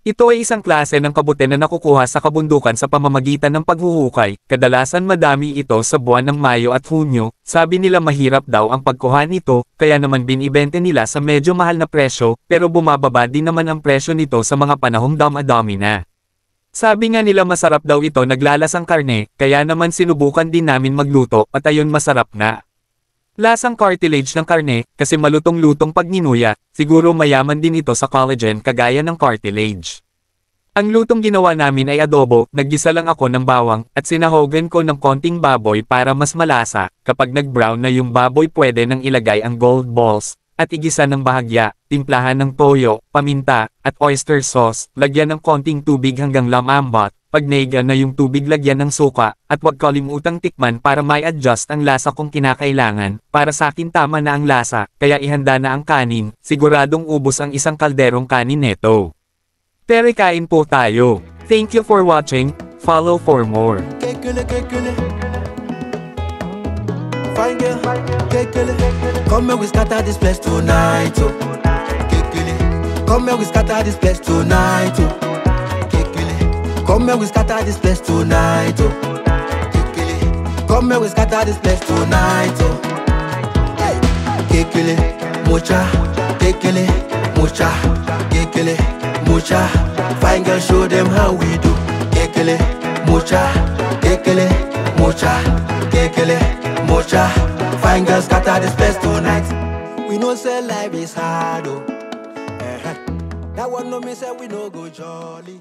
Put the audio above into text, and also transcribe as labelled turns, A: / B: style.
A: Ito ay isang klase ng kabute na nakukuha sa kabundukan sa pamamagitan ng paghuhukay, kadalasan madami ito sa buwan ng Mayo at Hunyo, sabi nila mahirap daw ang pagkuha nito, kaya naman binibente nila sa medyo mahal na presyo, pero bumababa din naman ang presyo nito sa mga panahong dama-dami na. Sabi nga nila masarap daw ito naglalasang karne, kaya naman sinubukan din namin magluto at ayon masarap na. Lasang cartilage ng karne, kasi malutong-lutong pag ninuya, siguro mayaman din ito sa collagen kagaya ng cartilage. Ang lutong ginawa namin ay adobo, naggisa lang ako ng bawang, at sinahogan ko ng konting baboy para mas malasa. Kapag nag-brown na yung baboy pwede nang ilagay ang gold balls, at igisa ng bahagya, timplahan ng toyo, paminta, at oyster sauce, lagyan ng konting tubig hanggang lumambot. Pag naiga na yung tubig lagyan ng suka, at huwag kalimutang tikman para may adjust ang lasa kung kinakailangan. Para sa akin tama na ang lasa, kaya ihanda na ang kanin, siguradong ubos ang isang kalderong kanin neto. Tere kain po tayo. Thank you for watching, follow for more.
B: Fine girl, come here we scatter this place tonight, oh. Come here we scatter this place tonight, oh. Come here we scatter this place tonight, oh. Come here we scatter this place tonight, oh. Kekele, mucha, kekele, mucha, kekele, mucha. Fine girl, show them how we do. Kekele, mucha, kekele, mucha, kekele, mucha. Fine girl, scatter this place tonight. We know say life is hard, oh. That one no me say we no go jolly.